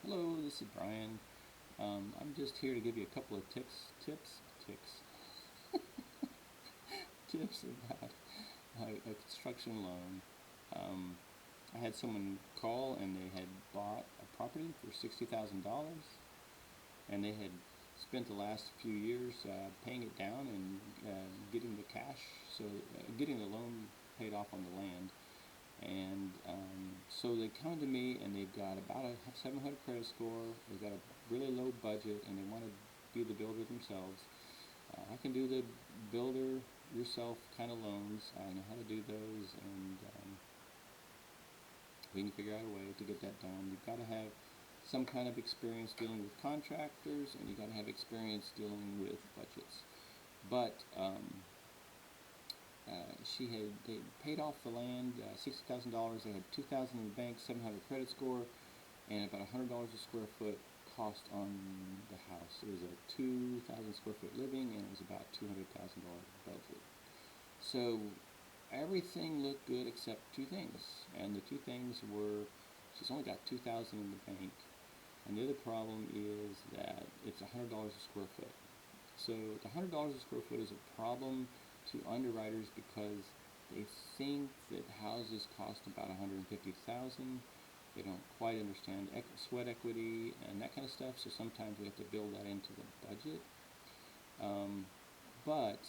Hello, this is Brian. I'm just here to give you a couple of tips about a construction loan. Um, I had someone call and they had bought a property for $60,000, and they had spent the last few years paying it down and getting the cash, getting the loan paid off on the land. And so they come to me and they've got about a 700 credit score, they've got a really low budget, and they want to be the builder themselves. I can do the builder yourself kind of loans. I know how to do those, and we can figure out a way to get that done. You've got to have some kind of experience dealing with contractors, and you've got to have experience dealing with budgets. But they paid off the land, $60,000. They had $2,000 in the bank, 700 credit score, and about $100 a square foot cost on the house. It was a 2,000 square foot living, and it was about $200,000 budget. So everything looked good except two things, and the two things were she's only got $2,000 in the bank, and the other problem is that it's $100 a square foot. So the $100 a square foot is a problem to underwriters because they think that houses cost about $150,000. They don't quite understand sweat equity and that kind of stuff, so sometimes we have to build that into the budget. But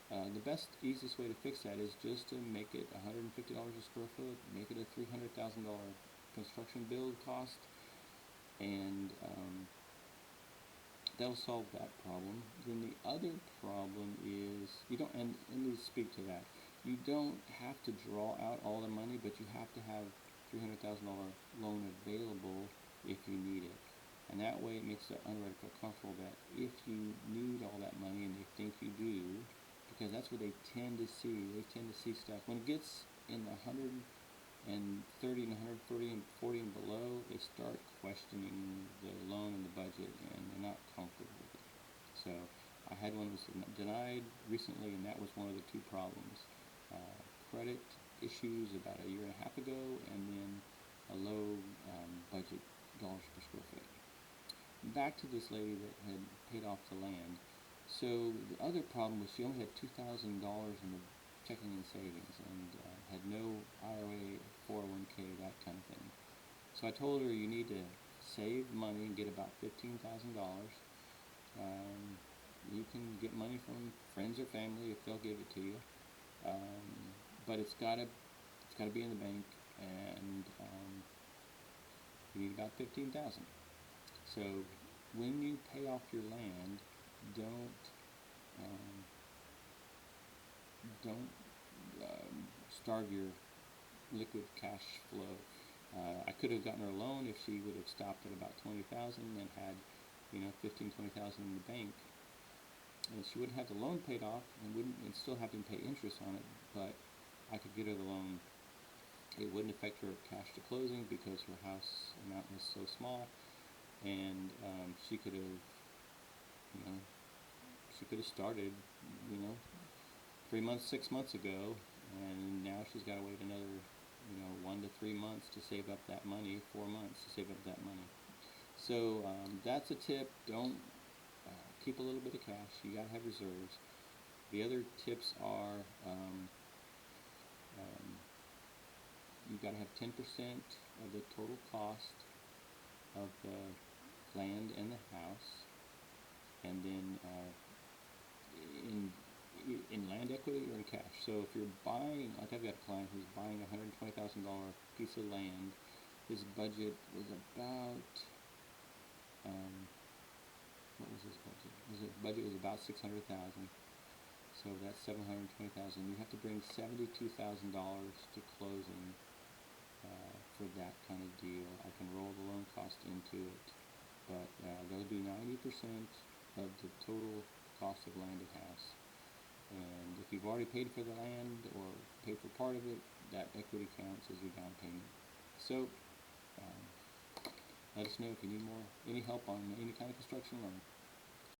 the best, easiest way to fix that is just to make it $150 a square foot, make it a $300,000 construction build cost, and that'll solve that problem. Then the other problem is and let me speak to that. You don't have to draw out all the money, but you have to have $300,000 loan available if you need it. And that way it makes the underwriter feel comfortable that if you need all that money, and they think you do, because that's what they tend to see. They tend to see stuff when it gets in the 130 and 140 and 40 and below, they start questioning the loan and the budget, and they're not comfortable with it. So I had one that was denied recently, and that was one of the two problems. Credit issues about a year and a half ago, and then a low budget dollars per square foot. Back to this lady that had paid off the land. So the other problem was she only had $2,000 in the checking and savings, and had no IRA, 401k, that kind of thing. So I told her you need to save money and get about $15,000. You can get money from friends or family if they'll give it to you, but it's gotta be in the bank, and you need about $15,000. So when you pay off your land, don't starve your liquid cash flow. I could have gotten her a loan if she would have stopped at about $20,000 and had, $15,000, $20,000 in the bank, and she wouldn't have the loan paid off and still having to pay interest on it. But I could get her the loan. It wouldn't affect her cash to closing because her house amount was so small, and she could have, started, 3 months, 6 months ago, and now she's got to wait another, 1 to 3 months to save up that money, 4 months to save up that money. So that's a tip. Don't keep a little bit of cash. You got to have reserves. The other tips are you've got to have 10% of the total cost of the land and the house, and then in land equity or in cash. So if you're buying, like I've got a client who's buying a $120,000 piece of land, his budget was about, what was his budget? His budget was about $600,000. So that's $720,000. You have to bring $72,000 to closing for that kind of deal. I can roll the loan cost into it, but they'll do 90% of the total cost of land and house. And if you've already paid for the land or paid for part of it, that equity counts as your down payment. So let us know if you need any help on any kind of construction loan.